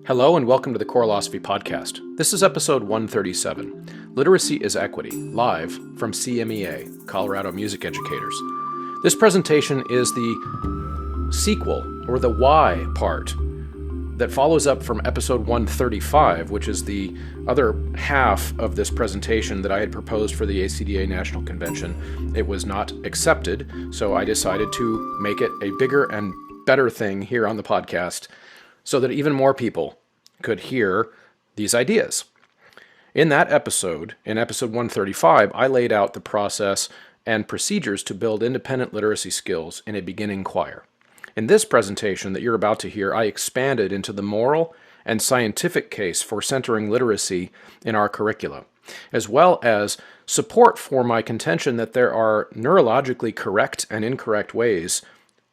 Hello and welcome to the Chorealosophy Podcast. This is episode 137, Literacy is Equity, live from CMEA, Colorado Music Educators. This presentation is the sequel, or the why part, that follows up from episode 135, which is the other half of this presentation that I had proposed for the ACDA National Convention. It was not accepted, so I decided to make it a bigger and better thing here on the podcast, so that even more people could hear these ideas. In that episode, in episode 135, I laid out the process and procedures to build independent literacy skills in a beginning choir. In this presentation that you're about to hear, I expanded into the moral and scientific case for centering literacy in our curricula, as well as support for my contention that there are neurologically correct and incorrect ways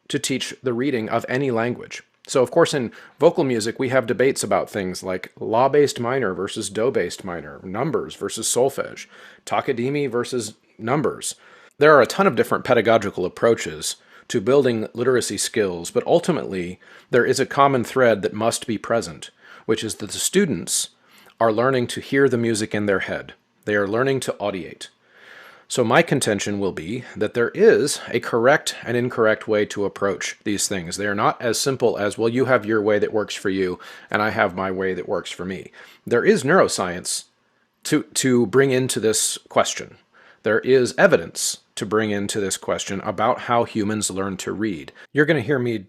to teach the reading of any language. So, of course, in vocal music, we have debates about things like law-based minor versus do-based minor, numbers versus solfege, takadimi versus numbers. There are a ton of different pedagogical approaches to building literacy skills, but ultimately, there is a common thread that must be present, which is that the students are learning to hear the music in their head. They are learning to audiate. So my contention will be that there is a correct and incorrect way to approach these things. They are not as simple as, well, you have your way that works for you, and I have my way that works for me. There is neuroscience to bring into this question. There is evidence to bring into this question about how humans learn to read. You're going to hear me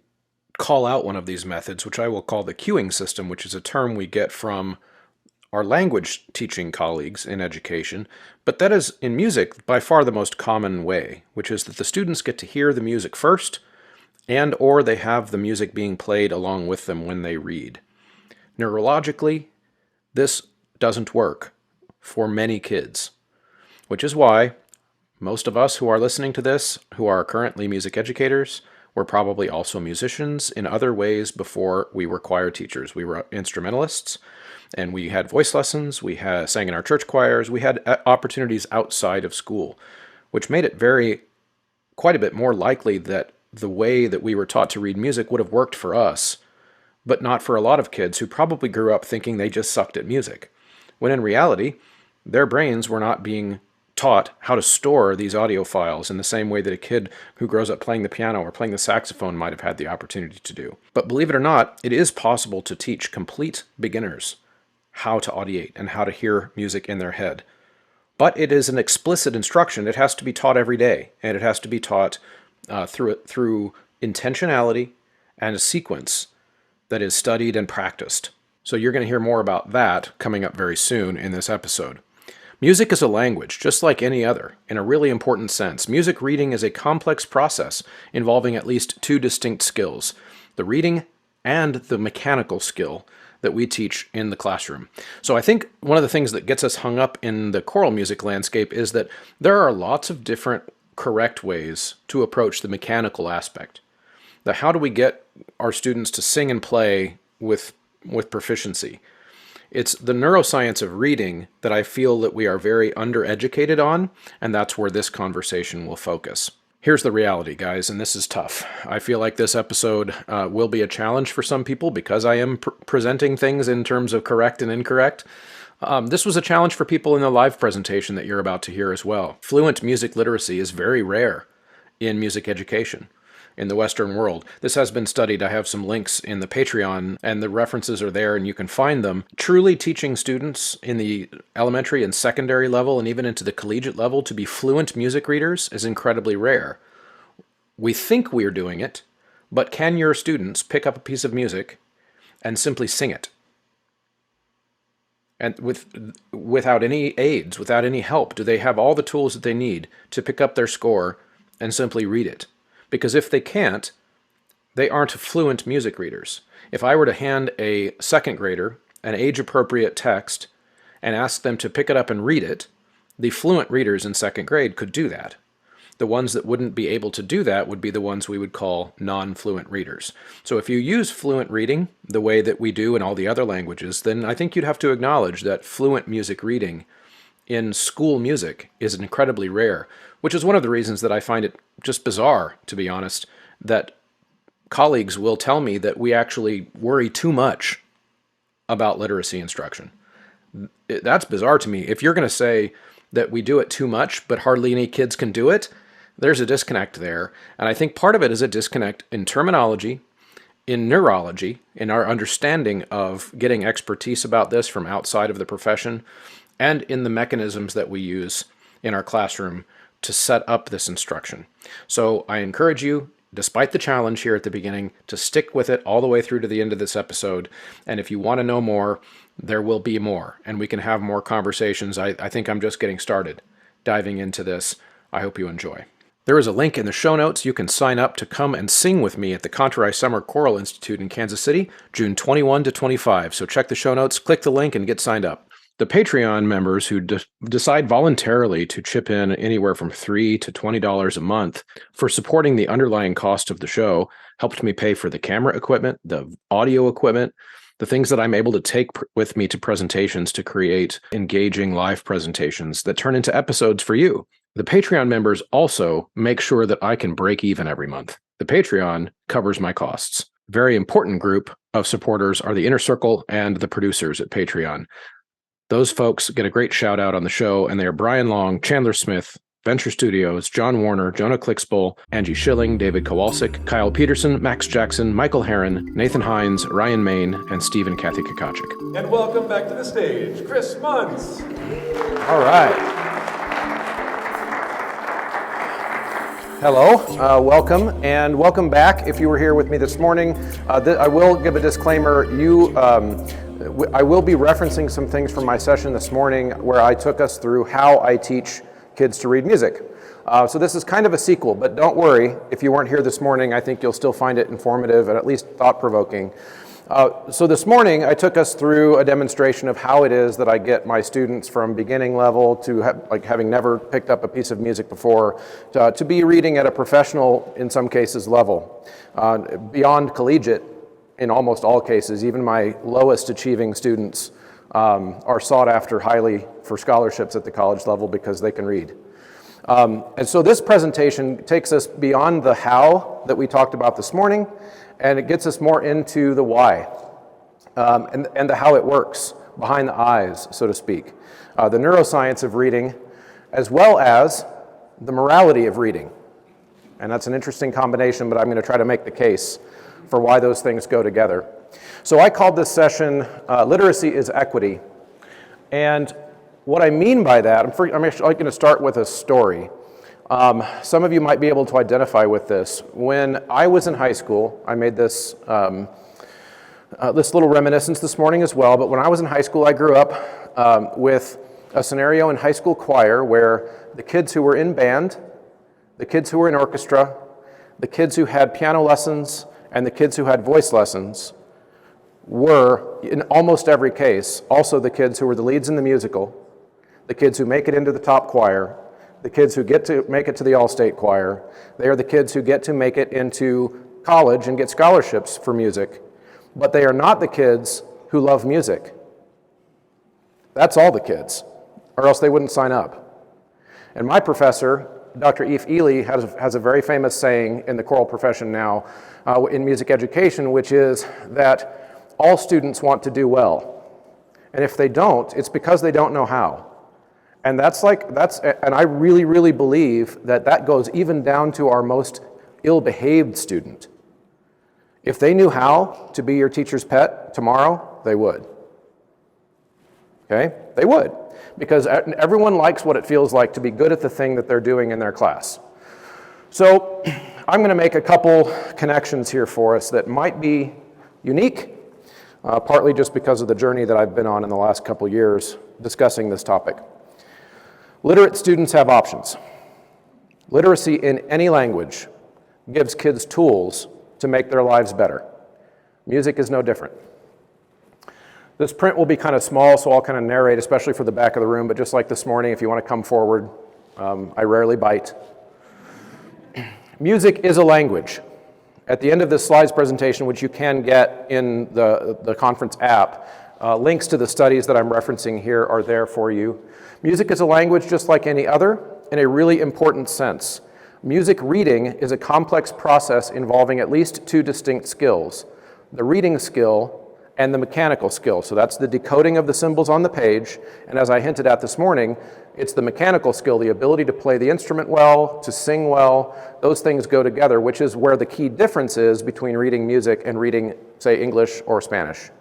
call out one of these methods, which I will call the cueing system, which is a term we get from our language teaching colleagues in education, but that is in music by far the most common way, which is that the students get to hear the music first and or they have the music being played along with them when they read. Neurologically, this doesn't work for many kids, which is why most of us who are listening to this, who are currently music educators, were probably also musicians in other ways before we were choir teachers. We were instrumentalists, and we had voice lessons, we sang in our church choirs, we had opportunities outside of school, which made it quite a bit more likely that the way that we were taught to read music would have worked for us, but not for a lot of kids who probably grew up thinking they just sucked at music, when in reality, their brains were not being taught how to store these audio files in the same way that a kid who grows up playing the piano or playing the saxophone might have had the opportunity to do. But believe it or not, it is possible to teach complete beginners how to audiate and how to hear music in their head. But it is an explicit instruction. It has to be taught every day, and it has to be taught through intentionality and a sequence that is studied and practiced. So you're going to hear more about that coming up very soon in this episode. Music is a language, just like any other, in a really important sense. Music reading is a complex process involving at least two distinct skills, the reading and the mechanical skill that we teach in the classroom. So I think one of the things that gets us hung up in the choral music landscape is that there are lots of different correct ways to approach the mechanical aspect. How do we get our students to sing and play with proficiency? It's the neuroscience of reading that I feel that we are very undereducated on, and that's where this conversation will focus. Here's the reality, guys, and this is tough. I feel like this episode will be a challenge for some people because I am presenting things in terms of correct and incorrect. This was a challenge for people in the live presentation that you're about to hear as well. Fluent music literacy is very rare in music education in the Western world. This has been studied. I have some links in the Patreon, and the references are there, and you can find them. Truly teaching students in the elementary and secondary level, and even into the collegiate level, to be fluent music readers is incredibly rare. We think we're doing it, but can your students pick up a piece of music and simply sing it? And without any aids, without any help, do they have all the tools that they need to pick up their score and simply read it? Because if they can't, they aren't fluent music readers. If I were to hand a second grader an age-appropriate text and ask them to pick it up and read it, the fluent readers in second grade could do that. The ones that wouldn't be able to do that would be the ones we would call non-fluent readers. So if you use fluent reading the way that we do in all the other languages, then I think you'd have to acknowledge that fluent music reading in school music is incredibly rare, which is one of the reasons that I find it just bizarre, to be honest, that colleagues will tell me that we actually worry too much about literacy instruction. That's bizarre to me. If you're going to say that we do it too much, but hardly any kids can do it, there's a disconnect there. And I think part of it is a disconnect in terminology, in neurology, in our understanding of getting expertise about this from outside of the profession, and in the mechanisms that we use in our classroom to set up this instruction. So I encourage you, despite the challenge here at the beginning, to stick with it all the way through to the end of this episode. And if you want to know more, there will be more, and we can have more conversations. I think I'm just getting started diving into this. I hope you enjoy. There is a link in the show notes. You can sign up to come and sing with me at the Contouri Summer Choral Institute in Kansas City, June 21 to 25. So check the show notes, click the link, and get signed up. The Patreon members who decide voluntarily to chip in anywhere from $3 to $20 a month for supporting the underlying cost of the show helped me pay for the camera equipment, the audio equipment, the things that I'm able to take with me to presentations to create engaging live presentations that turn into episodes for you. The Patreon members also make sure that I can break even every month. The Patreon covers my costs. Very important group of supporters are the Inner Circle and the producers at Patreon. Those folks get a great shout out on the show, and they are Brian Long, Chandler Smith, Venture Studios, John Warner, Jonah Clixbull, Angie Schilling, David Kowalczyk, Kyle Peterson, Max Jackson, Michael Herron, Nathan Hines, Ryan Main, and Steve and Kathy Kakachik. And welcome back to the stage, Chris Muntz. All right. Hello, welcome, and welcome back. If you were here with me this morning, I will give a disclaimer. I will be referencing some things from my session this morning where I took us through how I teach kids to read music. So this is kind of a sequel, but don't worry, if you weren't here this morning, I think you'll still find it informative and at least thought-provoking. So this morning, I took us through a demonstration of how it is that I get my students from beginning level to having never picked up a piece of music before to be reading at a professional, in some cases, level. Beyond collegiate, in almost all cases, even my lowest achieving students are sought after highly for scholarships at the college level because they can read. And so this presentation takes us beyond the how that we talked about this morning, and it gets us more into the why and the how it works behind the eyes, so to speak. The neuroscience of reading, as well as the morality of reading. And that's an interesting combination, but I'm going to try to make the case for why those things go together. So I called this session Literacy is Equity. And what I mean by that, I'm actually going to start with a story. Some of you might be able to identify with this. When I was in high school, I made this little reminiscence this morning as well, but when I was in high school, I grew up with a scenario in high school choir where the kids who were in band, the kids who were in orchestra, the kids who had piano lessons, and the kids who had voice lessons were, in almost every case, also the kids who were the leads in the musical, the kids who make it into the top choir, the kids who get to make it to the all-state choir. They are the kids who get to make it into college and get scholarships for music, but they are not the kids who love music. That's all the kids, or else they wouldn't sign up. And my professor, Dr. Eve Ely, has a very famous saying in the choral profession now in music education, which is that all students want to do well. And if they don't, it's because they don't know how. And and I really, really believe that goes even down to our most ill-behaved student. If they knew how to be your teacher's pet tomorrow, they would. Okay? They would. Because everyone likes what it feels like to be good at the thing that they're doing in their class. So I'm going to make a couple connections here for us that might be unique, partly just because of the journey that I've been on in the last couple years discussing this topic. Literate students have options. Literacy in any language gives kids tools to make their lives better. Music is no different. This print will be kind of small, so I'll kind of narrate, especially for the back of the room, but just like this morning, if you want to come forward, I rarely bite. Music is a language. At the end of this slides presentation, which you can get in the conference app, links to the studies that I'm referencing here are there for you. Music is a language just like any other in a really important sense. Music reading is a complex process involving at least two distinct skills, the reading skill and the mechanical skill. So that's the decoding of the symbols on the page, and as I hinted at this morning, it's the mechanical skill, the ability to play the instrument well, to sing well. Those things go together, which is where the key difference is between reading music and reading, say, English or Spanish.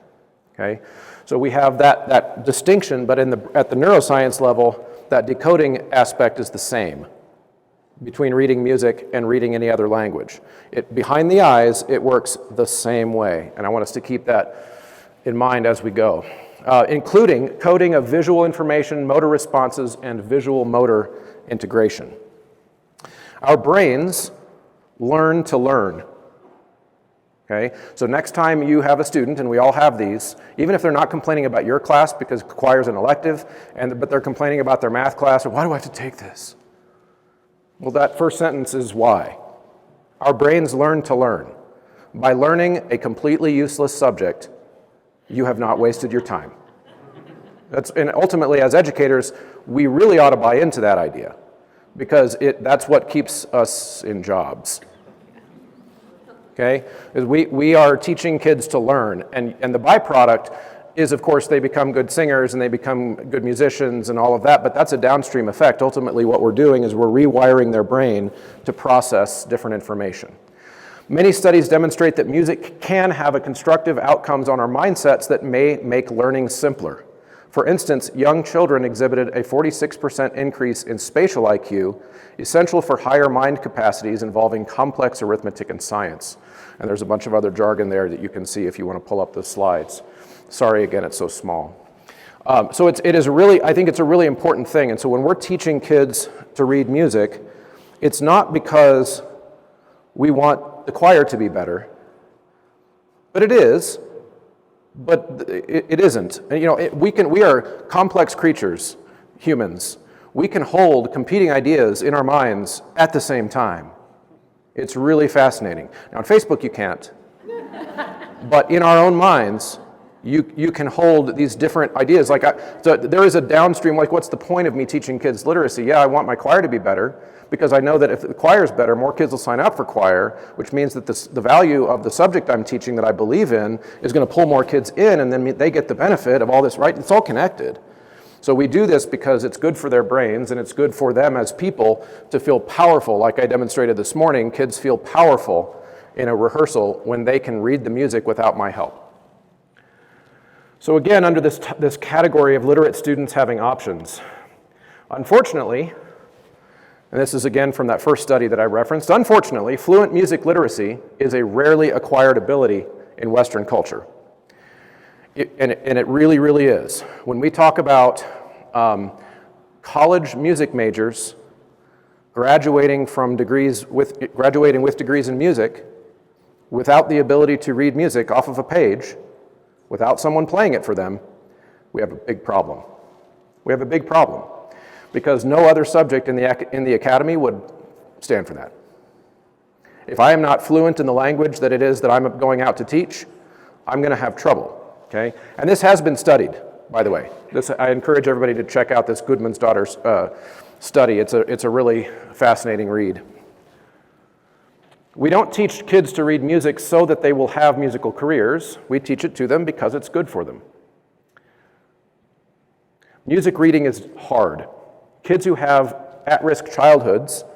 Okay? So we have that distinction, but at the neuroscience level, that decoding aspect is the same between reading music and reading any other language. Behind the eyes, it works the same way, and I want us to keep that in mind as we go, including coding of visual information, motor responses, and visual motor integration. Our brains learn to learn. Okay? So next time you have a student, and we all have these, even if they're not complaining about your class because choir is an elective, but they're complaining about their math class, or why do I have to take this? Well, that first sentence is why. Our brains learn to learn. By learning a completely useless subject, you have not wasted your time. And ultimately, as educators, we really ought to buy into that idea, because that's what keeps us in jobs. Okay? We are teaching kids to learn, and the byproduct is, of course, they become good singers and they become good musicians and all of that, but that's a downstream effect. Ultimately, what we're doing is we're rewiring their brain to process different information. Many studies demonstrate that music can have a constructive outcomes on our mindsets that may make learning simpler. For instance, young children exhibited a 46% increase in spatial IQ, essential for higher mind capacities involving complex arithmetic and science. And there's a bunch of other jargon there that you can see if you want to pull up the slides. Sorry, again, it's so small. So it is really, I think it's a really important thing. And so when we're teaching kids to read music, it's not because we want the choir to be better, but it is, but it isn't. And, you know, we are complex creatures, humans. We can hold competing ideas in our minds at the same time. It's really fascinating. Now on Facebook you can't, but in our own minds, you can hold these different ideas. So there is a downstream, like, what's the point of me teaching kids literacy? Yeah, I want my choir to be better, because I know that if the choir is better, more kids will sign up for choir, which means that the value of the subject I'm teaching that I believe in is going to pull more kids in, and then they get the benefit of all this, right? It's all connected. So we do this because it's good for their brains, and it's good for them as people to feel powerful. Like I demonstrated this morning, kids feel powerful in a rehearsal when they can read the music without my help. So again, under this category of literate students having options, unfortunately, and this is again from that first study that I referenced, unfortunately, fluent music literacy is a rarely acquired ability in Western culture. And it really, really is. When we talk about college music majors graduating with degrees in music without the ability to read music off of a page, without someone playing it for them, we have a big problem. We have a big problem, because no other subject in the academy would stand for that. If I am not fluent in the language that it is that I'm going out to teach, I'm going to have trouble, okay? And this has been studied, by the way. I encourage everybody to check out this Gudmunsdottir study. It's a really fascinating read. We don't teach kids to read music so that they will have musical careers. We teach it to them because it's good for them. Music reading is hard. Kids who have at-risk childhoods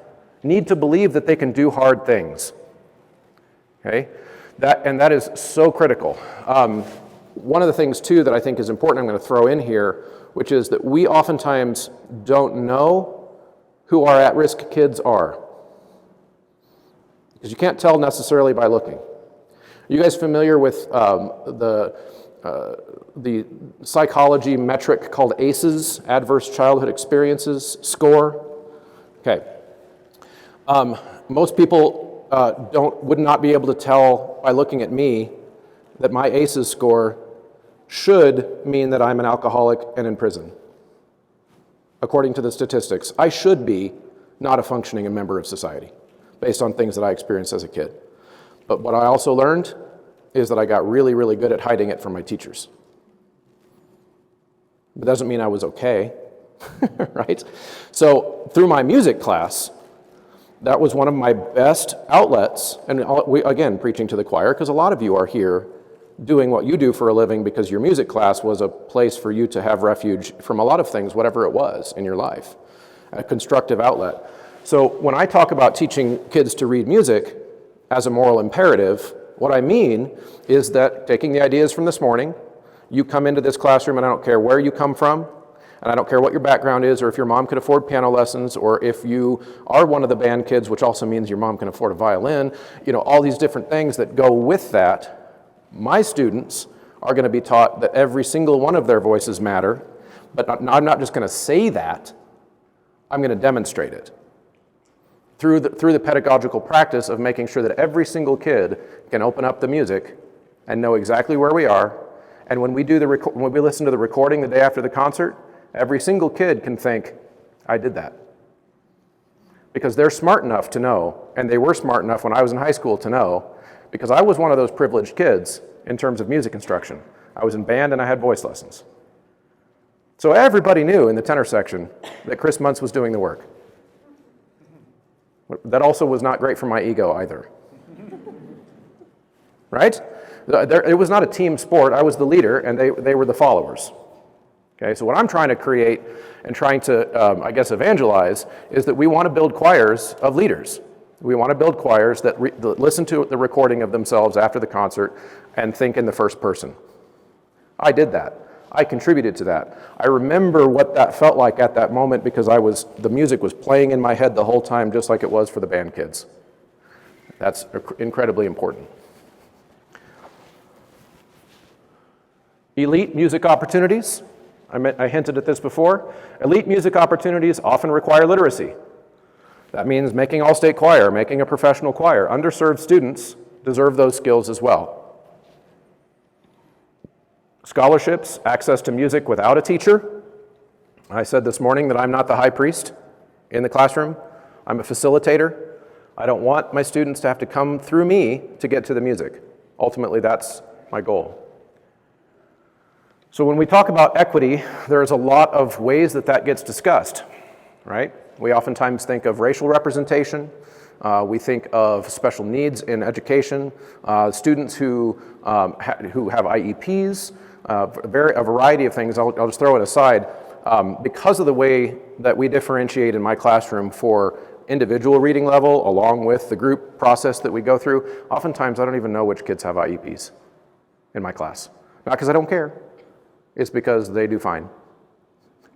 need to believe that they can do hard things. Okay? That is so critical. One of the things, too, that I think is important, I'm going to throw in here, which is that we oftentimes don't know who our at-risk kids are, because you can't tell necessarily by looking. Are you guys familiar with the psychology metric called ACEs, Adverse Childhood Experiences score? Okay. Most people would not be able to tell by looking at me that my ACEs score should mean that I'm an alcoholic and in prison. According to the statistics, I should be not a functioning member of society, based on things that I experienced as a kid. But what I also learned is that I got really, really good at hiding it from my teachers. It doesn't mean I was okay, right? So through my music class, that was one of my best outlets, and again, preaching to the choir, because a lot of you are here doing what you do for a living because your music class was a place for you to have refuge from a lot of things, whatever it was in your life, a constructive outlet. So when I talk about teaching kids to read music as a moral imperative, what I mean is that taking the ideas from this morning, you come into this classroom and I don't care where you come from, and I don't care what your background is, or if your mom could afford piano lessons, or if you are one of the band kids, which also means your mom can afford a violin, all these different things that go with that. My students are going to be taught that every single one of their voices matter, but I'm not just going to say that, I'm going to demonstrate it through the pedagogical practice of making sure that every single kid can open up the music and know exactly where we are. And when we listen to the recording the day after the concert, every single kid can think, I did that. Because they're smart enough to know, and they were smart enough when I was in high school to know, because I was one of those privileged kids in terms of music instruction. I was in band and I had voice lessons. So everybody knew in the tenor section that Chris Muntz was doing the work. That also was not great for my ego either. Right? It was not a team sport. I was the leader and they were the followers. Okay, so what I'm trying to create and trying to, evangelize is that we want to build choirs of leaders. We want to build choirs that listen to the recording of themselves after the concert and think in the first person. I did that. I contributed to that. I remember what that felt like at that moment because the music was playing in my head the whole time, just like it was for the band kids. That's incredibly important. Elite music opportunities. I hinted at this before. Elite music opportunities often require literacy. That means making all-state choir, making a professional choir. Underserved students deserve those skills as well. Scholarships, access to music without a teacher. I said this morning that I'm not the high priest in the classroom. I'm a facilitator. I don't want my students to have to come through me to get to the music. Ultimately, that's my goal. So when we talk about equity, there's a lot of ways that gets discussed, right? We oftentimes think of racial representation. We think of special needs in education, students who have IEPs, a variety of things. I'll just throw it aside. Because of the way that we differentiate in my classroom for individual reading level along with the group process that we go through, oftentimes I don't even know which kids have IEPs in my class. Not because I don't care. It's because they do fine.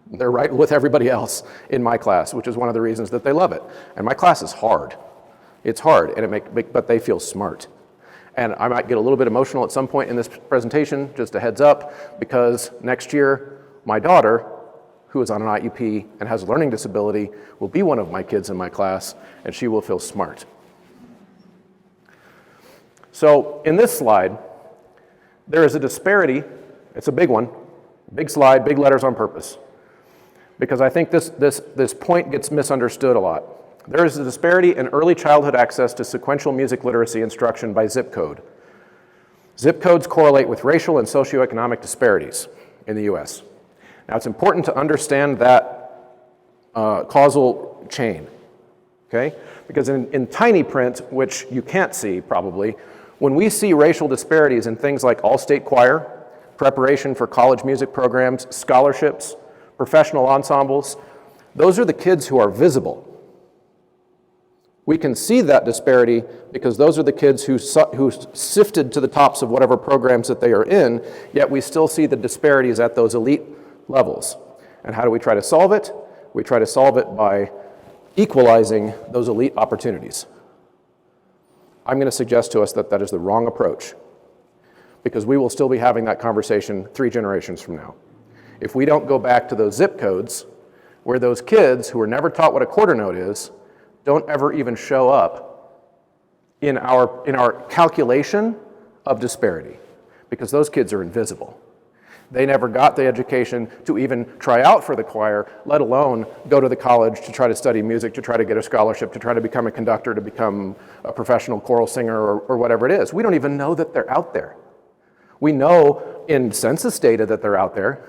They're right with everybody else in my class, which is one of the reasons that they love it. And my class is hard. It's hard, but they feel smart. And I might get a little bit emotional at some point in this presentation, just a heads up, because next year, my daughter, who is on an IEP and has a learning disability, will be one of my kids in my class, and she will feel smart. So in this slide, there is a disparity. It's a big one, big slide, big letters on purpose, because I think this point gets misunderstood a lot. There is a disparity in early childhood access to sequential music literacy instruction by zip code. Zip codes correlate with racial and socioeconomic disparities in the US. Now it's important to understand that causal chain, okay? Because in tiny print, which you can't see probably, when we see racial disparities in things like all-state choir, preparation for college music programs, scholarships, professional ensembles, those are the kids who are visible. We can see that disparity because those are the kids who sifted to the tops of whatever programs that they are in, yet we still see the disparities at those elite levels. And how do we try to solve it? We try to solve it by equalizing those elite opportunities. I'm going to suggest to us that that is the wrong approach, because we will still be having that conversation 3 generations from now. If we don't go back to those zip codes where those kids who were never taught what a quarter note is don't ever even show up in our calculation of disparity, because those kids are invisible. They never got the education to even try out for the choir, let alone go to the college to try to study music, to try to get a scholarship, to try to become a conductor, to become a professional choral singer, or whatever it is. We don't even know that they're out there. We know in census data that they're out there,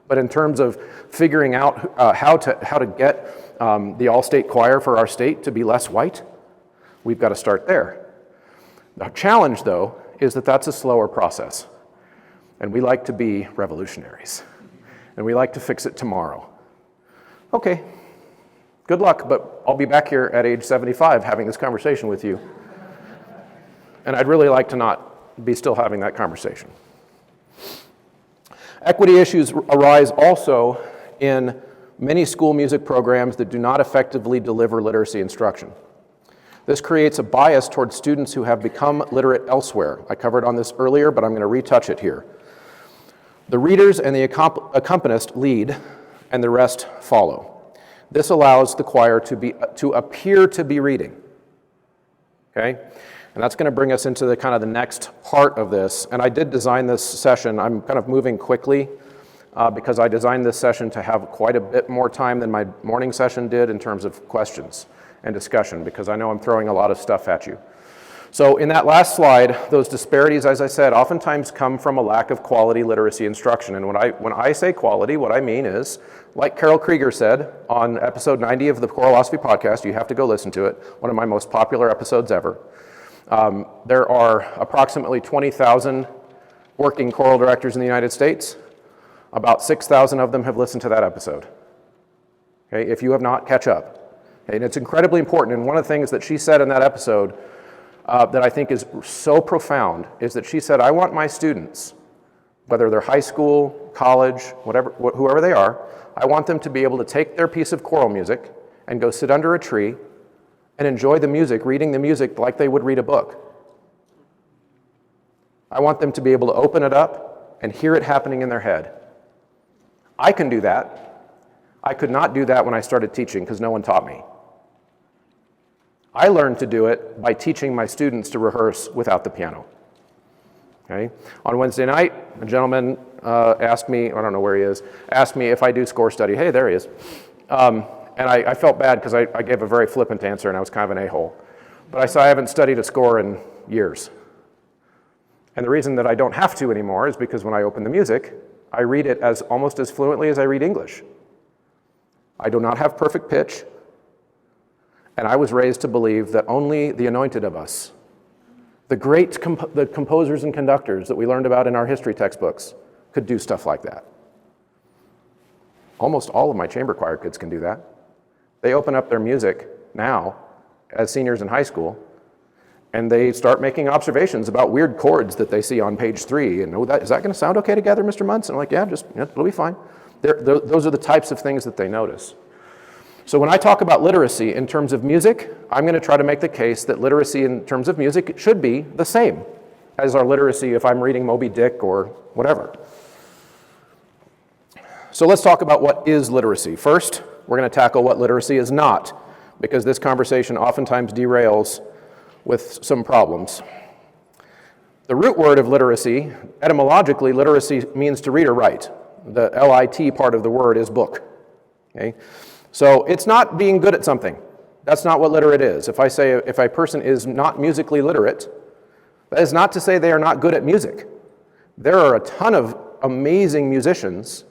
but in terms of figuring out how to get the all-state choir for our state to be less white, we've got to start there. The challenge, though, is that that's a slower process. and we like to be revolutionaries, and we like to fix it tomorrow. Okay, good luck, but I'll be back here at age 75 having this conversation with you. And I'd really like to not be still having that conversation. Equity issues arise also in many school music programs that do not effectively deliver literacy instruction. This creates a bias towards students who have become literate elsewhere. I covered on this earlier, but I'm going to retouch it here. The readers and the accompanist lead, and the rest follow. This allows the choir to appear to be reading. Okay? And that's going to bring us into the kind of the next part of this. And I did design this session. I'm kind of moving quickly because I designed this session to have quite a bit more time than my morning session did in terms of questions and discussion, because I know I'm throwing a lot of stuff at you. So in that last slide, those disparities, as I said, oftentimes come from a lack of quality literacy instruction. And when I say quality, what I mean is, like Carol Krieger said on episode 90 of the Choralosophy podcast, you have to go listen to it, one of my most popular episodes ever. There are approximately 20,000 working choral directors in the United States. About 6,000 of them have listened to that episode. Okay, if you have not, catch up. Okay, and it's incredibly important. And one of the things that she said in that episode that I think is so profound is that she said, I want my students, whether they're high school, college, whoever they are, I want them to be able to take their piece of choral music and go sit under a tree and enjoy the music, reading the music like they would read a book. I want them to be able to open it up and hear it happening in their head. I can do that. I could not do that when I started teaching because no one taught me. I learned to do it by teaching my students to rehearse without the piano. Okay? On Wednesday night, a gentleman asked me, I don't know where he is, asked me if I do score study. Hey, there he is. And I felt bad because I gave a very flippant answer and I was kind of an a-hole. But I said I haven't studied a score in years. And the reason that I don't have to anymore is because when I open the music, I read it almost as fluently as I read English. I do not have perfect pitch. And I was raised to believe that only the anointed of us, the great the composers and conductors that we learned about in our history textbooks, could do stuff like that. Almost all of my chamber choir kids can do that. They open up their music now as seniors in high school, and they start making observations about weird chords that they see on page 3. And is that going to sound okay together, Mr. Muntz? And I'm like, yeah, it'll be fine. Those are the types of things that they notice. So when I talk about literacy in terms of music, I'm going to try to make the case that literacy in terms of music should be the same as our literacy if I'm reading Moby Dick or whatever. So let's talk about what is literacy. First, we're going to tackle what literacy is not, because this conversation oftentimes derails with some problems. The root word of literacy, etymologically, literacy means to read or write. The LIT part of the word is book. Okay? So it's not being good at something. That's not what literate is. If I say if a person is not musically literate, that is not to say they are not good at music. There are a ton of amazing musicians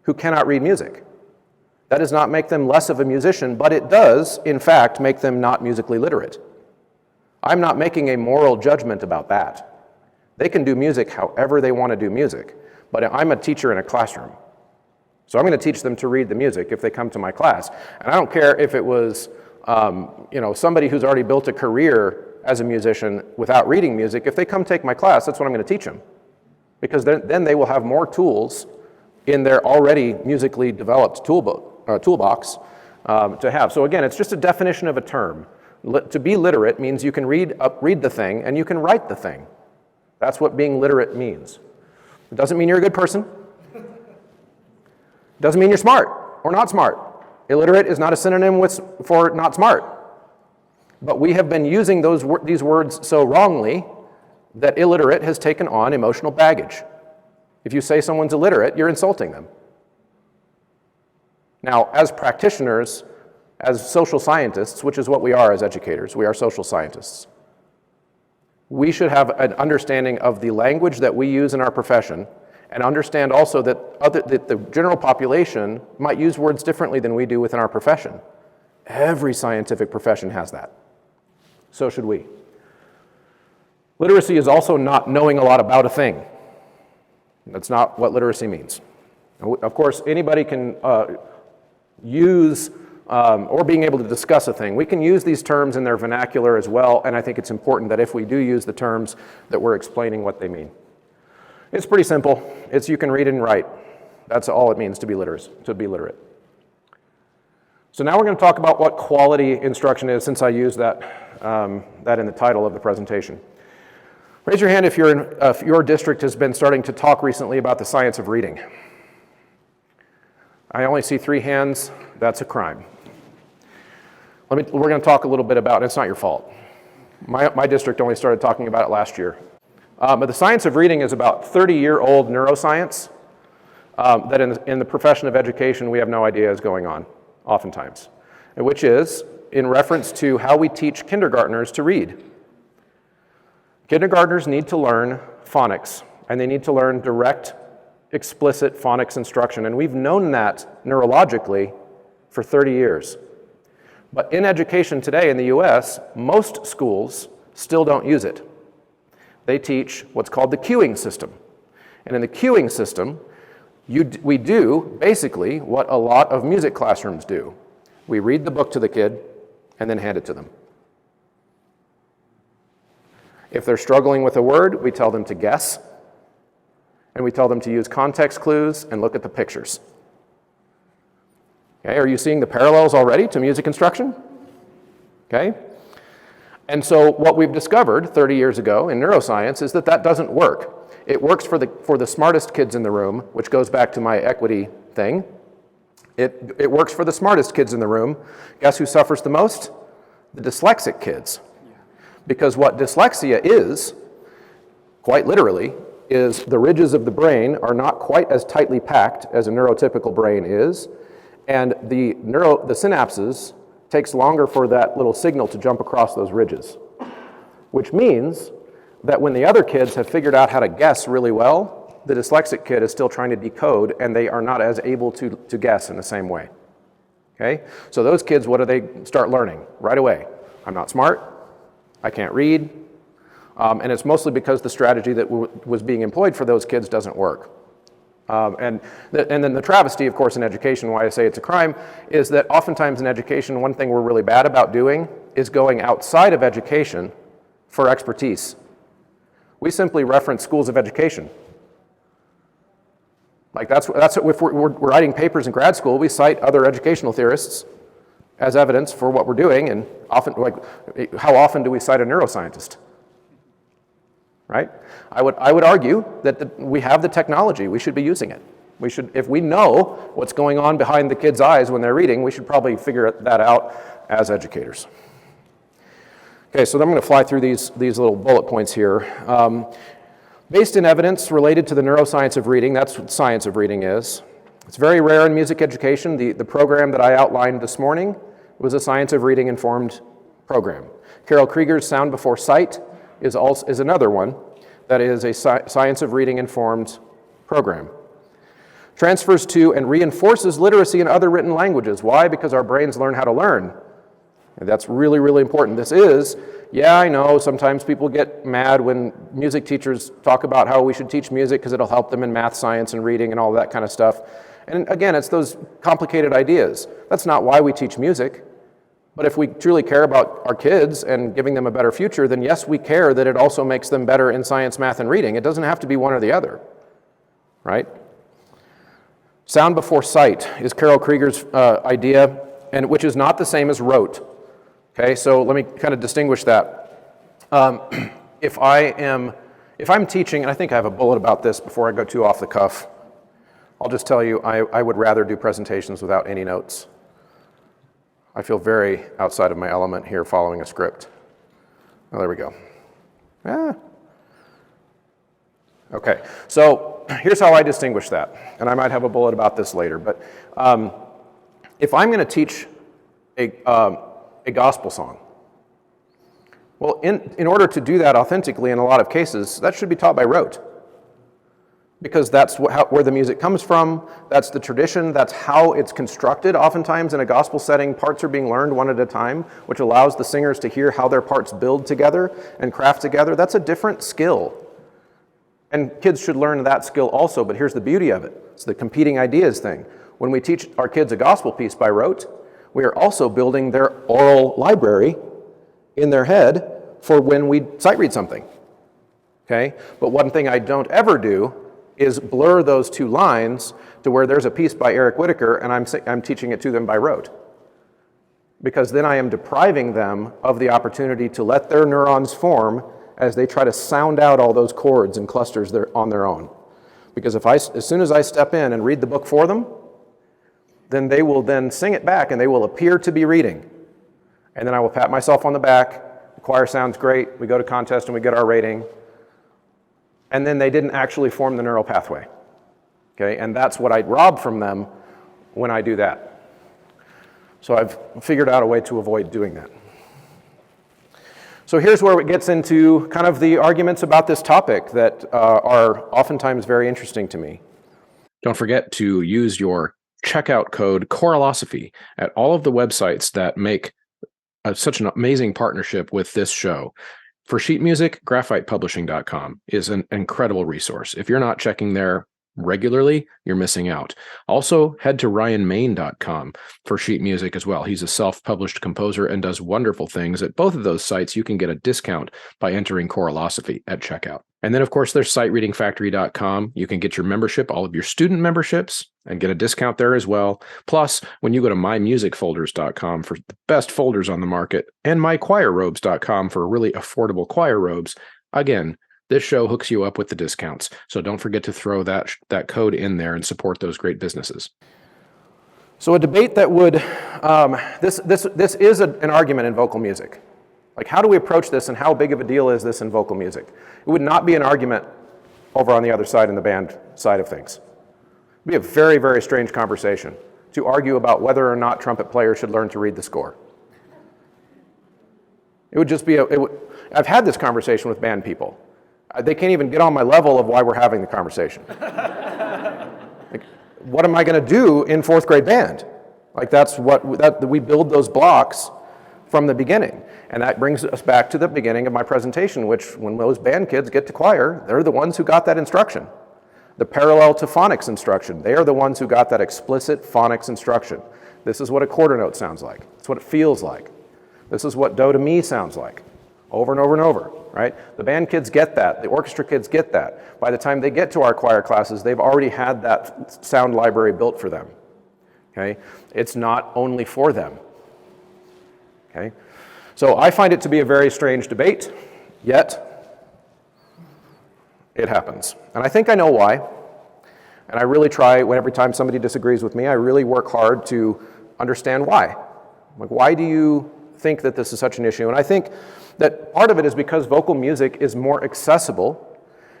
who cannot read music. That does not make them less of a musician, but it does, in fact, make them not musically literate. I'm not making a moral judgment about that. They can do music however they want to do music, but I'm a teacher in a classroom. So I'm going to teach them to read the music if they come to my class. And I don't care if it was somebody who's already built a career as a musician without reading music. If they come take my class, that's what I'm going to teach them. Because then they will have more tools in their already musically developed toolbox to have. So again, it's just a definition of a term. To be literate means you can read the thing and you can write the thing. That's what being literate means. It doesn't mean you're a good person. Doesn't mean you're smart or not smart. Illiterate is not a synonym for not smart. But we have been using these words so wrongly that illiterate has taken on emotional baggage. If you say someone's illiterate, you're insulting them. Now, as practitioners, as social scientists, which is what we are as educators, we are social scientists, we should have an understanding of the language that we use in our profession and understand also that the general population might use words differently than we do within our profession. Every scientific profession has that. So should we. Literacy is also not knowing a lot about a thing. That's not what literacy means. Of course, anybody can use or being able to discuss a thing. We can use these terms in their vernacular as well, and I think it's important that if we do use the terms, that we're explaining what they mean. It's pretty simple. It's you can read and write. That's all it means to be literate. So now we're going to talk about what quality instruction is, since I used that in the title of the presentation. Raise your hand if your district has been starting to talk recently about the science of reading. I only see 3 hands. That's a crime. We're going to talk a little bit about it. It's not your fault. My district only started talking about it last year. But the science of reading is about 30-year-old neuroscience that in the profession of education we have no idea is going on, oftentimes, which is in reference to how we teach kindergartners to read. Kindergartners need to learn phonics, and they need to learn direct, explicit phonics instruction, and we've known that neurologically for 30 years. But in education today in the US, most schools still don't use it. They teach what's called the cueing system. And in the cueing system, we do basically what a lot of music classrooms do. We read the book to the kid and then hand it to them. If they're struggling with a word, we tell them to guess, and we tell them to use context clues and look at the pictures. Okay, are you seeing the parallels already to music instruction? Okay. And so what we've discovered 30 years ago in neuroscience is that that doesn't work. It works for the smartest kids in the room, which goes back to my equity thing. It works for the smartest kids in the room. Guess who suffers the most? The dyslexic kids. Because what dyslexia is, quite literally, is the ridges of the brain are not quite as tightly packed as a neurotypical brain is, and the synapses takes longer for that little signal to jump across those ridges, which means that when the other kids have figured out how to guess really well, the dyslexic kid is still trying to decode, and they are not as able to guess in the same way. Okay? So those kids, what do they start learning right away? I'm not smart, I can't read, and it's mostly because the strategy that was being employed for those kids doesn't work. And then the travesty, of course, in education, why I say it's a crime, is that oftentimes in education, one thing we're really bad about doing is going outside of education for expertise. We simply reference schools of education. Like that's if we're writing papers in grad school, we cite other educational theorists as evidence for what we're doing, and often, like, how often do we cite a neuroscientist? Right? I would argue that we have the technology. We should be using it. We should, if we know what's going on behind the kids' eyes when they're reading, we should probably figure that out as educators. Okay, so I'm going to fly through these little bullet points here. Based in evidence related to the neuroscience of reading, that's what science of reading is. It's very rare in music education. The program that I outlined this morning was a science of reading informed program. Carol Krieger's Sound Before Sight is another one that is a science of reading informed program. Transfers to and reinforces literacy in other written languages. Why? Because our brains learn how to learn. And that's really, really important. This is, yeah, I know, sometimes people get mad when music teachers talk about how we should teach music because it'll help them in math, science, and reading and all that kind of stuff. And again, it's those complicated ideas. That's not why we teach music. But if we truly care about our kids and giving them a better future, then yes, we care that it also makes them better in science, math, and reading. It doesn't have to be one or the other, right? Sound before sight is Carol Krieger's idea, and which is not the same as rote. Okay, so let me kind of distinguish that. If I'm teaching, and I think I have a bullet about this before I go too off the cuff, I'll just tell you I would rather do presentations without any notes. I feel very outside of my element here following a script. Oh, there we go. Okay, so here's how I distinguish that, and I might have a bullet about this later, but if I'm going to teach a gospel song, well, in order to do that authentically in a lot of cases, that should be taught by rote. Because that's where the music comes from, that's the tradition, that's how it's constructed. Oftentimes in a gospel setting, parts are being learned one at a time, which allows the singers to hear how their parts build together and craft together. That's a different skill. And kids should learn that skill also, but here's the beauty of it. It's the competing ideas thing. When we teach our kids a gospel piece by rote, we are also building their oral library in their head for when we sight read something. Okay? But one thing I don't ever do is blur those two lines to where there's a piece by Eric Whitaker and I'm teaching it to them by rote. Because then I am depriving them of the opportunity to let their neurons form as they try to sound out all those chords and clusters on their own. Because as soon as I step in and read the book for them, then they will then sing it back and they will appear to be reading. And then I will pat myself on the back, the choir sounds great, we go to contest and we get our rating. And then they didn't actually form the neural pathway. Okay, and that's what I rob from them when I do that. So I've figured out a way to avoid doing that. So here's where it gets into kind of the arguments about this topic that are oftentimes very interesting to me. Don't forget to use your checkout code Choralosophy at all of the websites that make such an amazing partnership with this show. For sheet music, graphitepublishing.com is an incredible resource. If you're not checking there regularly, you're missing out. Also, head to ryanmain.com for sheet music as well. He's a self-published composer and does wonderful things. At both of those sites, you can get a discount by entering Choralosophy at checkout. And then, of course, there's sightreadingfactory.com. You can get your membership, all of your student memberships, and get a discount there as well. Plus, when you go to mymusicfolders.com for the best folders on the market, and mychoirrobes.com for really affordable choir robes, again, this show hooks you up with the discounts. So don't forget to throw that code in there and support those great businesses. So a debate that would, this is an argument in vocal music. Like, how do we approach this and how big of a deal is this in vocal music? It would not be an argument over on the other side in the band side of things. It would be a very, very strange conversation to argue about whether or not trumpet players should learn to read the score. It would just be, I've had this conversation with band people. They can't even get on my level of why we're having the conversation. Like, what am I going to do in fourth grade band? Like, we build those blocks from the beginning. And that brings us back to the beginning of my presentation, which when those band kids get to choir, they're the ones who got that instruction. The parallel to phonics instruction, they are the ones who got that explicit phonics instruction. This is what a quarter note sounds like. It's what it feels like. This is what do to mi sounds like. Over and over and over, right? The band kids get that. The orchestra kids get that. By the time they get to our choir classes, they've already had that sound library built for them, okay? It's not only for them, okay? So I find it to be a very strange debate, yet it happens. And I think I know why. And I really try, every time somebody disagrees with me, I really work hard to understand why. Like, why do you think that this is such an issue? And I think that part of it is because vocal music is more accessible,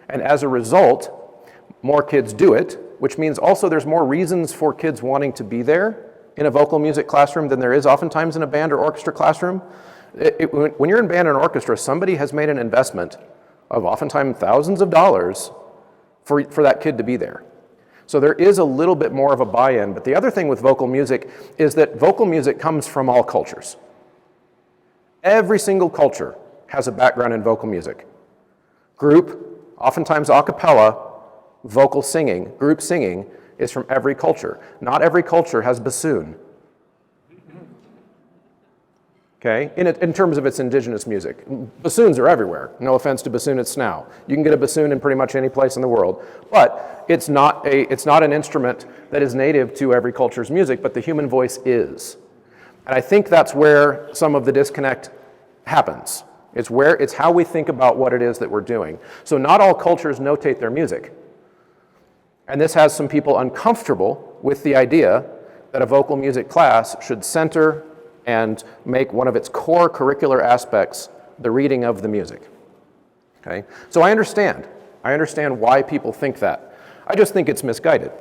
and as a result, more kids do it, which means also there's more reasons for kids wanting to be there in a vocal music classroom than there is oftentimes in a band or orchestra classroom. When you're in band and orchestra, somebody has made an investment of oftentimes thousands of dollars for that kid to be there. So there is a little bit more of a buy-in. But the other thing with vocal music is that vocal music comes from all cultures. Every single culture has a background in vocal music. Group, oftentimes a cappella, vocal singing, group singing is from every culture. Not every culture has bassoon. Okay, in terms of its indigenous music. Bassoons are everywhere. No offense to bassoonists now. You can get a bassoon in pretty much any place in the world. But it's not an instrument that is native to every culture's music, but the human voice is. And I think that's where some of the disconnect happens. It's how we think about what it is that we're doing. So not all cultures notate their music. And this has some people uncomfortable with the idea that a vocal music class should center and make one of its core curricular aspects the reading of the music. Okay? So I understand why people think that. I just think it's misguided.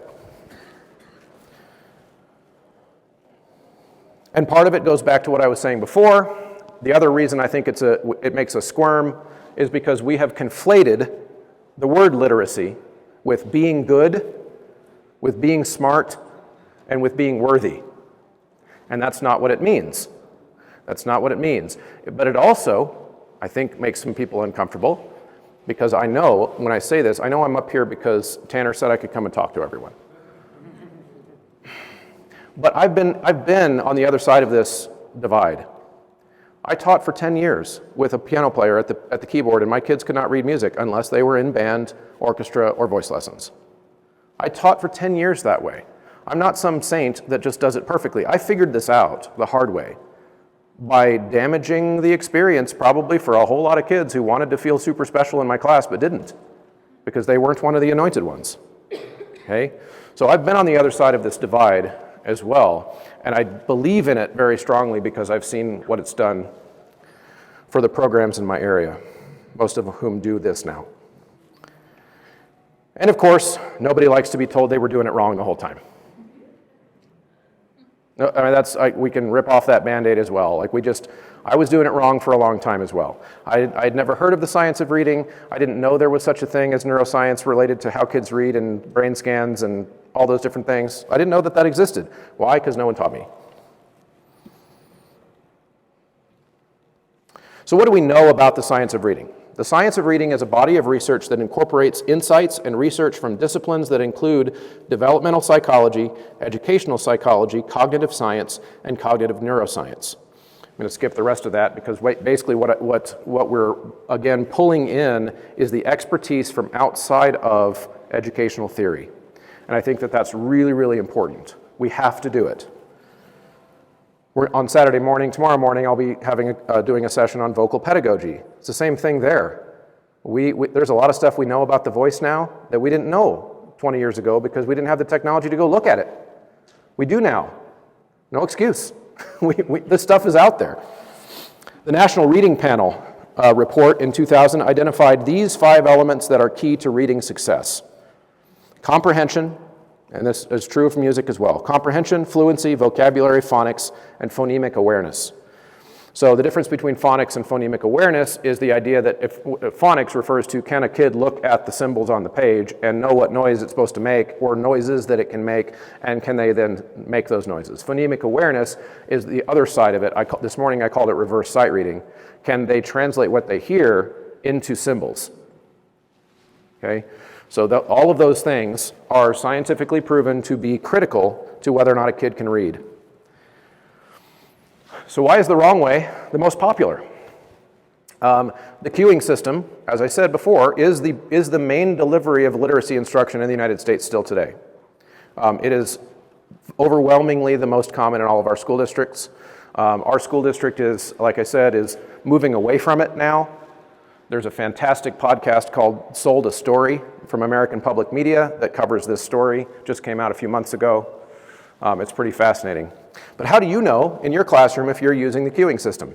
And part of it goes back to what I was saying before. The other reason I think it makes us squirm is because we have conflated the word literacy with being good, with being smart, and with being worthy. And that's not what it means. That's not what it means. But it also, I think, makes some people uncomfortable because I know, when I say this, I know I'm up here because Tanner said I could come and talk to everyone. But I've been on the other side of this divide. I taught for 10 years with a piano player at the keyboard, and my kids could not read music unless they were in band, orchestra, or voice lessons. I taught for 10 years that way. I'm not some saint that just does it perfectly. I figured this out the hard way by damaging the experience probably for a whole lot of kids who wanted to feel super special in my class but didn't because they weren't one of the anointed ones. Okay? So I've been on the other side of this divide as well, and I believe in it very strongly because I've seen what it's done for the programs in my area, most of whom do this now. And of course, nobody likes to be told they were doing it wrong the whole time. I mean, we can rip off that Band-Aid as well. I was doing it wrong for a long time as well. I'd never heard of the science of reading. I didn't know there was such a thing as neuroscience related to how kids read and brain scans and all those different things. I didn't know that existed. Why? Because no one taught me. So what do we know about the science of reading? The science of reading is a body of research that incorporates insights and research from disciplines that include developmental psychology, educational psychology, cognitive science, and cognitive neuroscience. I'm going to skip the rest of that because basically what we're, again, pulling in is the expertise from outside of educational theory. And I think that that's really, really important. We have to do it. On Saturday morning, tomorrow morning, I'll be doing a session on vocal pedagogy. It's the same thing there. There's a lot of stuff we know about the voice now that we didn't know 20 years ago because we didn't have the technology to go look at it. We do now. No excuse. This stuff is out there. The National Reading Panel report in 2000 identified these 5 elements that are key to reading success. Comprehension, and this is true of music as well. Comprehension, fluency, vocabulary, phonics, and phonemic awareness. So the difference between phonics and phonemic awareness is the idea that if phonics refers to can a kid look at the symbols on the page and know what noise it's supposed to make or noises that it can make, and can they then make those noises. Phonemic awareness is the other side of it. This morning I called it reverse sight reading. Can they translate what they hear into symbols? Okay? So all of those things are scientifically proven to be critical to whether or not a kid can read. So why is the wrong way the most popular? The cueing system, as I said before, is the main delivery of literacy instruction in the United States still today. It is overwhelmingly the most common in all of our school districts. Our school district is, like I said, is moving away from it now. There's a fantastic podcast called Sold a Story from American Public Media that covers this story. Just came out a few months ago. It's pretty fascinating. But how do you know in your classroom if you're using the cueing system?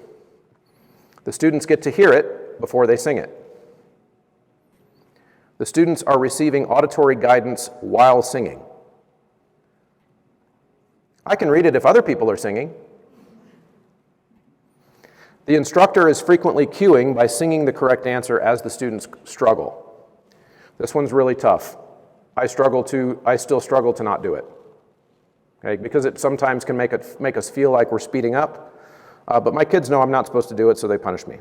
The students get to hear it before they sing it. The students are receiving auditory guidance while singing. I can read it if other people are singing. The instructor is frequently cueing by singing the correct answer as the students struggle. This one's really tough. I still struggle to not do it. Okay, because it sometimes can make us feel like we're speeding up, but my kids know I'm not supposed to do it, so they punish me.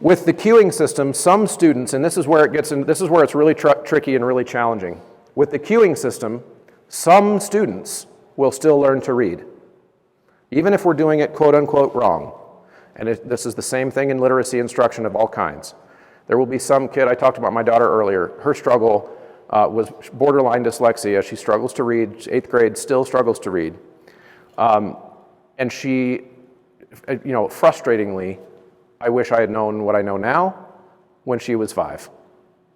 With the cueing system, some students, and this is where it's really tricky and really challenging. With the cueing system, some students will still learn to read, even if we're doing it quote unquote wrong. And this is the same thing in literacy instruction of all kinds. There will be some kid, I talked about my daughter earlier, her struggle was borderline dyslexia. She struggles to read, 8th grade, still struggles to read. And she, frustratingly, I wish I had known what I know now when she was 5,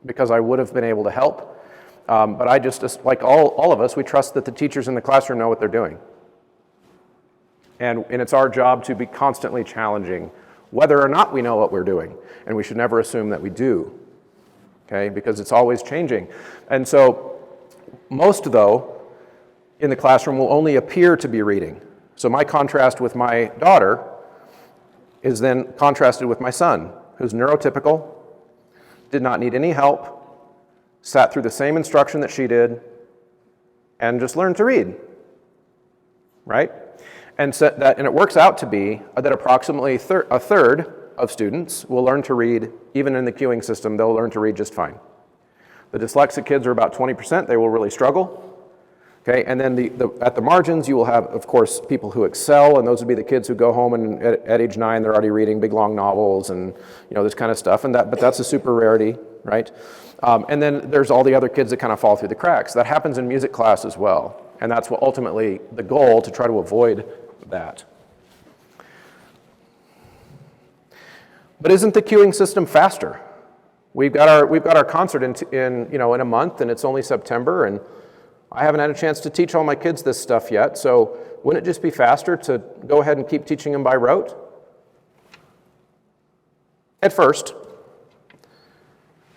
because I would have been able to help. But I just like all of us, we trust that the teachers in the classroom know what they're doing. And it's our job to be constantly challenging whether or not we know what we're doing. And we should never assume that we do, okay? Because it's always changing. And so most, though, in the classroom will only appear to be reading. So my contrast with my daughter is then contrasted with my son, who's neurotypical, did not need any help, sat through the same instruction that she did, and just learned to read, right? And it works out to be that approximately a third of students will learn to read, even in the queuing system, they'll learn to read just fine. The dyslexic kids are about 20%, they will really struggle. Okay, and then at the margins, you will have, of course, people who excel, and those would be the kids who go home and at age 9, they're already reading big, long novels and this kind of stuff, but that's a super rarity, right? And then there's all the other kids that kind of fall through the cracks. That happens in music class as well, and that's what ultimately the goal, to try to avoid that. But isn't the queuing system faster? We've got our concert in a month, and it's only September, and I haven't had a chance to teach all my kids this stuff yet, so wouldn't it just be faster to go ahead and keep teaching them by rote? At first.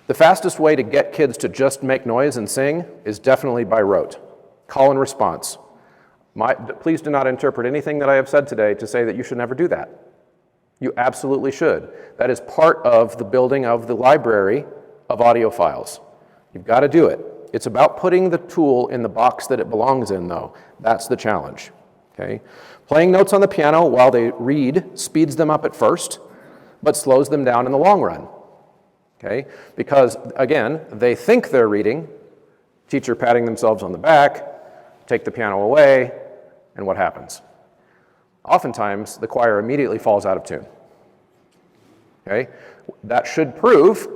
The fastest way to get kids to just make noise and sing is definitely by rote. Call and response. Please do not interpret anything that I have said today to say that you should never do that. You absolutely should. That is part of the building of the library of audio files. You've got to do it. It's about putting the tool in the box that it belongs in, though. That's the challenge. Okay? Playing notes on the piano while they read speeds them up at first, but slows them down in the long run. Okay? Because, again, they think they're reading, teacher patting themselves on the back, take the piano away, and what happens? Oftentimes, the choir immediately falls out of tune. Okay? That should prove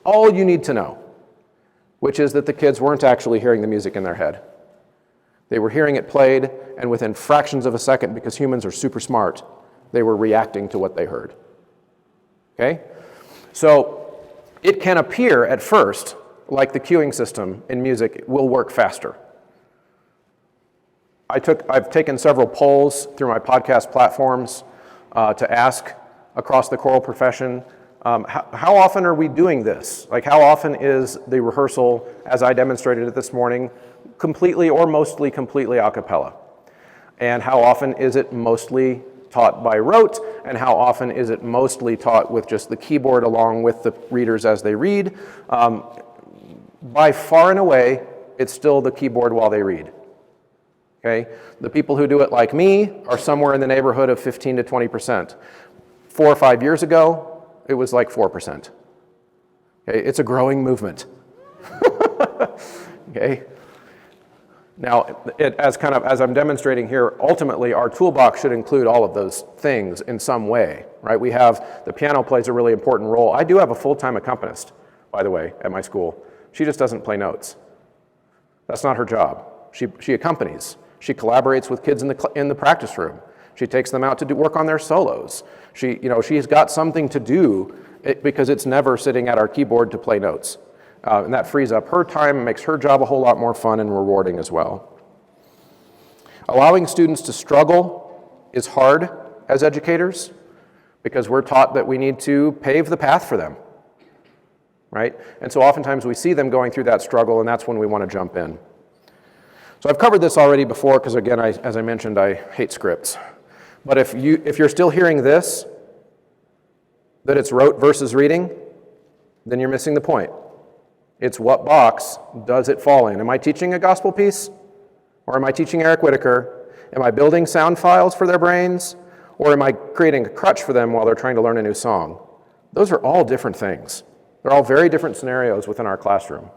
all you need to know, which is that the kids weren't actually hearing the music in their head. They were hearing it played, and within fractions of a second, because humans are super smart, they were reacting to what they heard. Okay? So it can appear at first like the queuing system in music will work faster. I've taken several polls through my podcast platforms to ask across the choral profession, how often are we doing this? Like, how often is the rehearsal, as I demonstrated it this morning, completely or mostly completely a cappella? And how often is it mostly taught by rote? And how often is it mostly taught with just the keyboard along with the readers as they read? By far and away, it's still the keyboard while they read. Okay? The people who do it like me are somewhere in the neighborhood of 15 to 20%. 4 or 5 years ago, it was like 4%. Okay? It's a growing movement. Okay? Now, as I'm demonstrating here, ultimately our toolbox should include all of those things in some way, right? We have, the piano plays a really important role. I do have a full-time accompanist, by the way, at my school. She just doesn't play notes. That's not her job. She accompanies. She collaborates with kids in the practice room. She takes them out to work on their solos. She's got something to do because it's never sitting at our keyboard to play notes. And that frees up her time and makes her job a whole lot more fun and rewarding as well. Allowing students to struggle is hard as educators because we're taught that we need to pave the path for them, right? And so oftentimes we see them going through that struggle, and that's when we want to jump in. So I've covered this already before because, again, as I mentioned, I hate scripts. But if you're still hearing this, that it's rote versus reading, then you're missing the point. It's what box does it fall in? Am I teaching a gospel piece? Or am I teaching Eric Whitaker? Am I building sound files for their brains? Or am I creating a crutch for them while they're trying to learn a new song? Those are all different things. They're all very different scenarios within our classroom.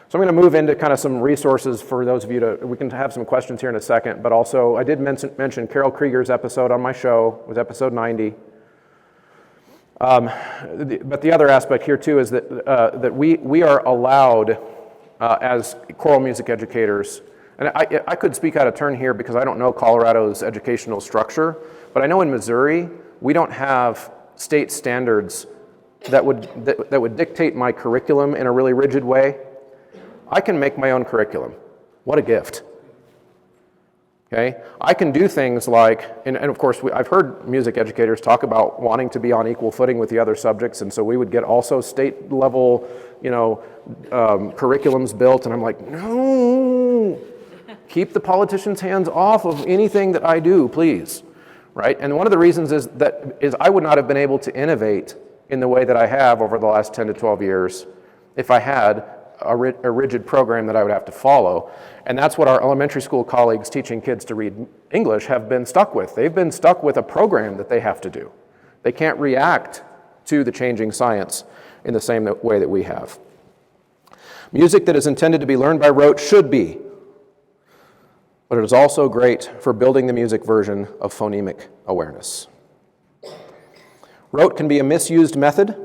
So I'm going to move into kind of some resources for those of you we can have some questions here in a second, but also I did mention Carol Krieger's episode on my show. It was episode 90. But the other aspect here too is that we are allowed as choral music educators, and I could speak out of turn here because I don't know Colorado's educational structure, but I know in Missouri we don't have state standards that would dictate my curriculum in a really rigid way. I can make my own curriculum. What a gift. Okay? I can do things like, and of course I've heard music educators talk about wanting to be on equal footing with the other subjects, and so we would get also state level, curriculums built, and I'm like, no, keep the politicians' hands off of anything that I do, please. Right? And one of the reasons is I would not have been able to innovate in the way that I have over the last 10 to 12 years if I had a rigid program that I would have to follow. And that's what our elementary school colleagues teaching kids to read English have been stuck with. They've been stuck with a program that they have to do. They can't react to the changing science in the same way that we have. Music that is intended to be learned by rote should be, but it is also great for building the music version of phonemic awareness. Rote can be a misused method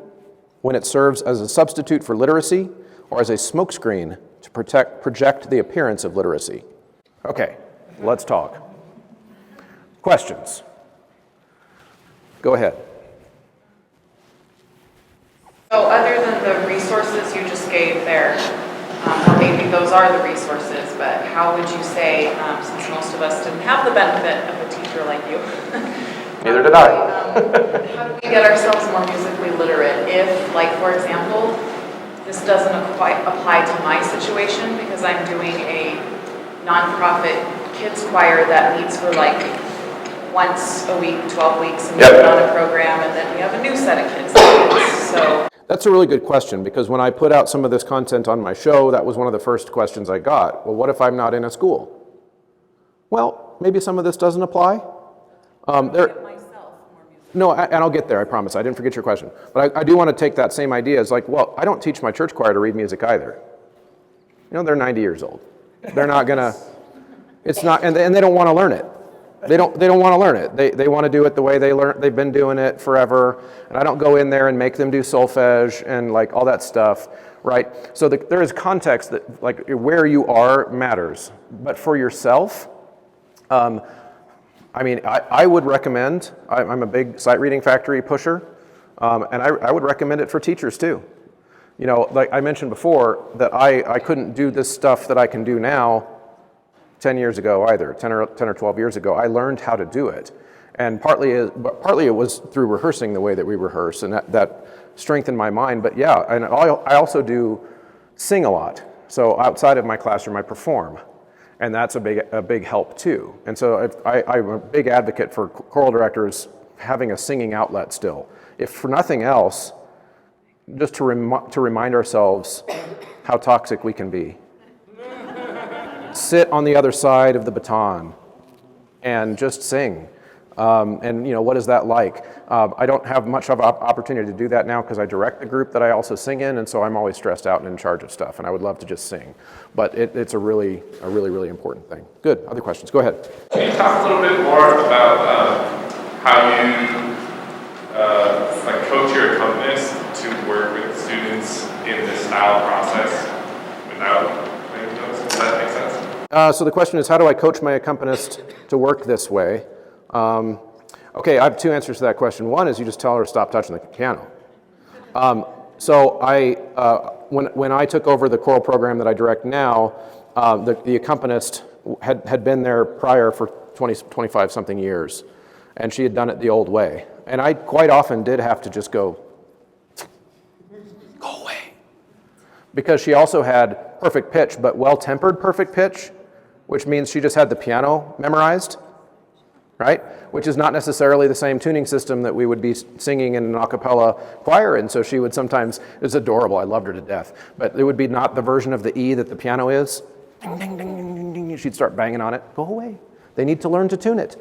when it serves as a substitute for literacy or as a smokescreen to project the appearance of literacy. Okay, let's talk. Questions? Go ahead. So other than the resources you just gave there, maybe those are the resources, but how would you say, since most of us didn't have the benefit of a teacher like you, Neither did I. how do we get ourselves more musically literate if, like, for example, this doesn't quite apply to my situation because I'm doing a nonprofit kids choir that meets for like once a week, 12 weeks, and we put on a program, and then we have a new set of kids. So that's a really good question, because when I put out some of this content on my show, that was one of the first questions I got. Well, what if I'm not in a school? Well, maybe some of this doesn't apply. No, and I'll get there, I promise. I didn't forget your question. But I do want to take that same idea as like, well, I don't teach my church choir to read music either. You know, they're 90 years old. They're not gonna, it's not, and they don't want to learn it. They don't want to learn it. They want to do it the way they've been doing it forever. And I don't go in there and make them do solfege and like all that stuff, right? So there is context that like where you are matters. But for yourself, I mean, I would recommend, I'm a big sight reading factory pusher, and I would recommend it for teachers too. You know, like I mentioned before, that I couldn't do this stuff that I can do now 10 years ago either, 10 or 12 years ago. I learned how to do it. And partly it was through rehearsing the way that we rehearse, and that strengthened my mind. But yeah, and I also do sing a lot. So outside of my classroom, I perform. And that's a big help too. And so I'm a big advocate for choral directors having a singing outlet still. If for nothing else, just to remind ourselves how toxic we can be. Sit on the other side of the baton and just sing. And you know, what is that like? I don't have much of an opportunity to do that now because I direct the group that I also sing in, and so I'm always stressed out and in charge of stuff, and I would love to just sing. But it's a really important thing. Good, other questions, go ahead. Can you talk a little bit more about how you like coach your accompanist to work with students in this style process without making notes? Does that make sense? So the question is, how do I coach my accompanist to work this way? Okay, I have two answers to that question. One is you just tell her to stop touching the piano. So when I took over the choral program that I direct now, the accompanist had been there prior for 25 something years, and she had done it the old way. And I quite often did have to just go away. Because she also had perfect pitch, but well-tempered perfect pitch, which means she just had the piano memorized, right? Which is not necessarily the same tuning system that we would be singing in an a cappella choir, and so she would sometimes, it was adorable, I loved her to death, but it would be not the version of the E that the piano is. Ding, ding, ding, ding, ding, ding. She'd start banging on it, go away. They need to learn to tune it,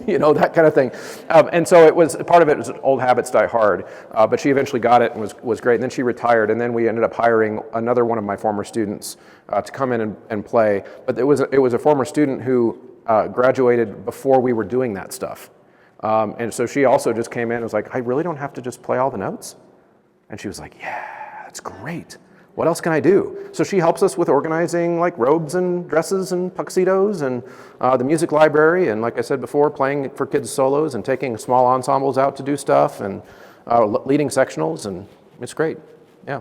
you know, that kind of thing. And so it was, part of it was old habits die hard, but she eventually got it and was great, and then she retired, and then we ended up hiring another one of my former students to come in and play, but it was a former student who graduated before we were doing that stuff. And so she also just came in and was like, I really don't have to just play all the notes? And she was like, yeah, that's great. What else can I do? So she helps us with organizing like robes and dresses and tuxedos and the music library, and like I said before, playing for kids solos and taking small ensembles out to do stuff and leading sectionals, and it's great. Yeah.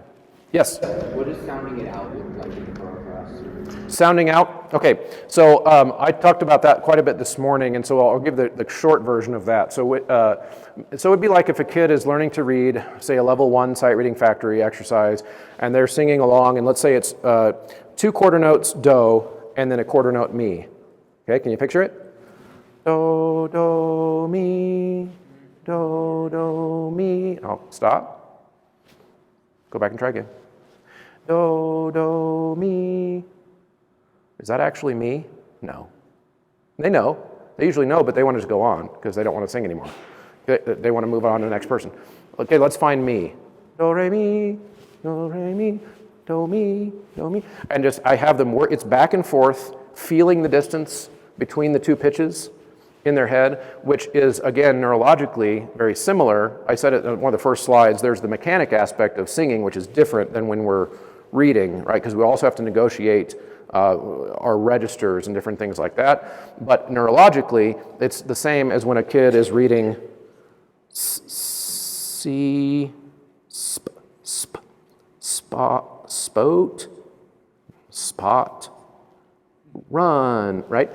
Yes? What does sounding it out look like in the choral class? Sounding out? Okay, so I talked about that quite a bit this morning, and so I'll give the short version of that. So it'd be like if a kid is learning to read, say a level 1 sight reading factory exercise, and they're singing along, and let's say it's 2 quarter notes do, and then a quarter note mi. Okay, can you picture it? Do, do, mi, do, do, mi. Oh, stop. Go back and try again. Do, do, mi. Is that actually me? No. They know. They usually know, but they want to just go on because they don't want to sing anymore. They want to move on to the next person. Okay, let's find me. Do, re, mi, do, re, mi, do, mi, do, mi. And just, I have them work, it's back and forth, feeling the distance between the two pitches in their head, which is, again, neurologically very similar. I said it in one of the first slides, there's the mechanic aspect of singing, which is different than when we're reading, right? Because we also have to negotiate our registers and different things like that. But neurologically, it's the same as when a kid is reading see, spot, run, right?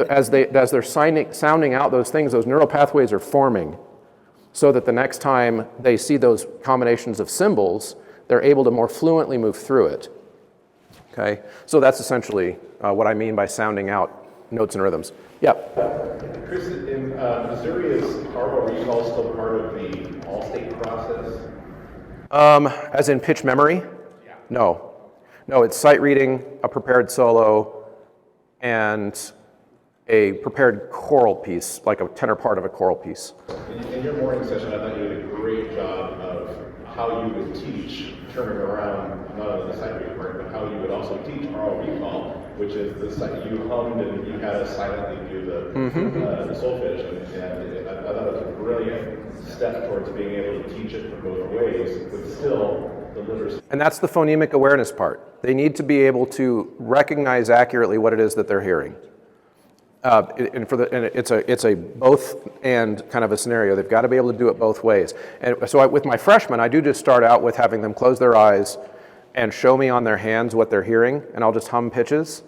As they're sounding out those things, those neural pathways are forming so that the next time they see those combinations of symbols, they're able to more fluently move through it. Okay, so that's essentially what I mean by sounding out notes and rhythms. Yeah. Chris, in Missouri, is powerful recall still part of the all-state process? As in pitch memory? Yeah. No, it's sight reading, a prepared solo, and a prepared choral piece, like a tenor part of a choral piece. In your morning session, I thought you did a great job of how you would teach turning around not only the sight reading part, but how you would also teach oral recall, which is the sight you hummed and you had us silently do the solfege, and I thought it was a brilliant step towards being able to teach it from both ways, but still the literacy. And that's the phonemic awareness part. They need to be able to recognize accurately what it is that they're hearing. It's a both and kind of a scenario. They've got to be able to do it both ways. And so with my freshmen, I do just start out with having them close their eyes and show me on their hands what they're hearing, and I'll just hum pitches.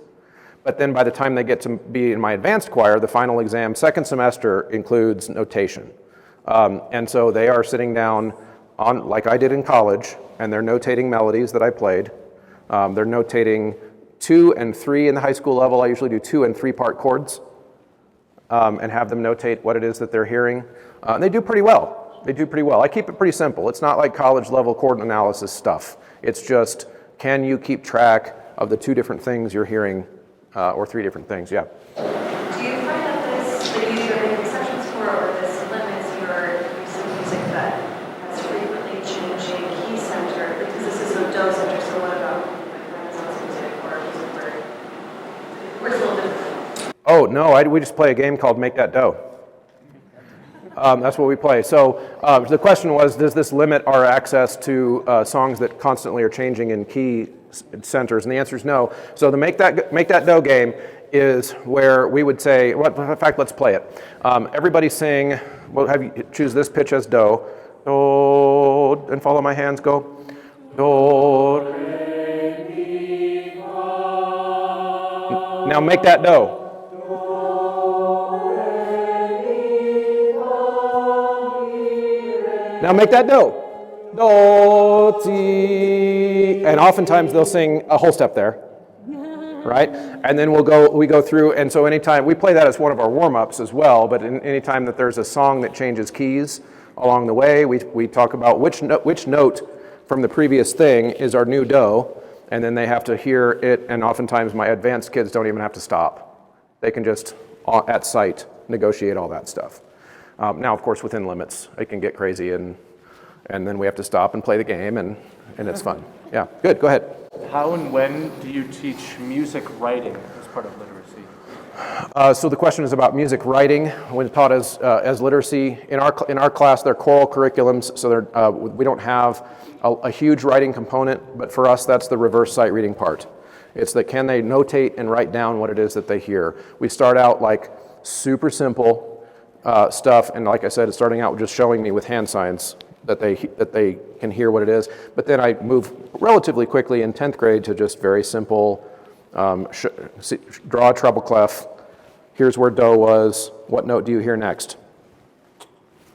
But then by the time they get to be in my advanced choir, the final exam, second semester, includes notation. And so they are sitting down on, like I did in college, and they're notating melodies that I played. They're notating 2 and 3 in the high school level. I usually do 2 and 3 part chords and have them notate what it is that they're hearing. And they do pretty well. I keep it pretty simple. It's not like college level chord analysis stuff. It's just, can you keep track of the 2 different things you're hearing or 3 different things? Yeah. Do you find that you either make exceptions for or this limits your use of music that has frequently changing key center? Because this is a do center, so what about Renaissance music or music where it's a little different? Oh, no, we just play a game called Make That Dough. That's what we play. So the question was, does this limit our access to songs that constantly are changing in key centers? And the answer is no. So the Make That Dough game is where we would say, in fact, let's play it. Everybody sing, we'll have you choose this pitch as do, do, and follow my hands, go, do, re, mi, fa. Now make that do. Now make that do. Do, ti. And oftentimes they'll sing a whole step there, right? And then we go through, and so anytime, we play that as one of our warm-ups as well, but anytime that there's a song that changes keys along the way, we talk about which note from the previous thing is our new do, and then they have to hear it, and oftentimes my advanced kids don't even have to stop. They can just, at sight, negotiate all that stuff. Now, of course, within limits, it can get crazy, and then we have to stop and play the game, and it's fun. Yeah, good, go ahead. How and when do you teach music writing as part of literacy? So the question is about music writing when taught as literacy. In our class, they're choral curriculums, so we don't have a huge writing component, but for us, that's the reverse sight reading part. It's that can they notate and write down what it is that they hear. We start out like super simple stuff, and like I said, it's starting out with just showing me with hand signs that they can hear what it is. But then I move relatively quickly in 10th grade to just very simple, draw a treble clef. Here's where do was. What note do you hear next?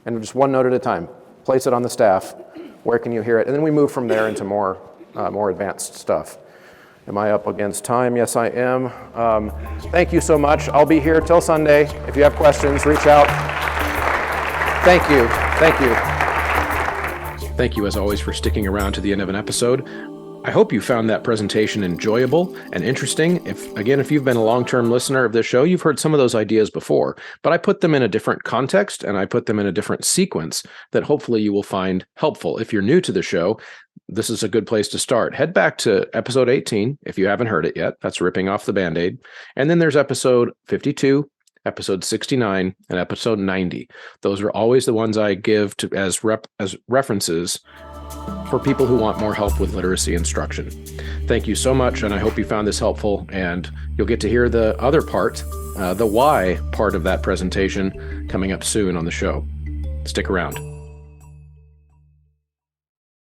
And just one note at a time. Place it on the staff. Where can you hear it? And then we move from there into more advanced stuff. Am I up against time? Yes, I am. Thank you so much. I'll be here till Sunday. If you have questions, reach out. Thank you. Thank you. Thank you, as always, for sticking around to the end of an episode. I hope you found that presentation enjoyable and interesting. If you've been a long-term listener of this show, you've heard some of those ideas before, but I put them in a different context and I put them in a different sequence that hopefully you will find helpful. If you're new to the show, this is a good place to start. Head back to episode 18 if you haven't heard it yet. That's ripping off the Band-Aid. And then there's episode 52, episode 69, and episode 90. Those are always the ones I give to as references for people who want more help with literacy instruction. Thank you so much, and I hope you found this helpful, and you'll get to hear the other part, the why part of that presentation coming up soon on the show. Stick around.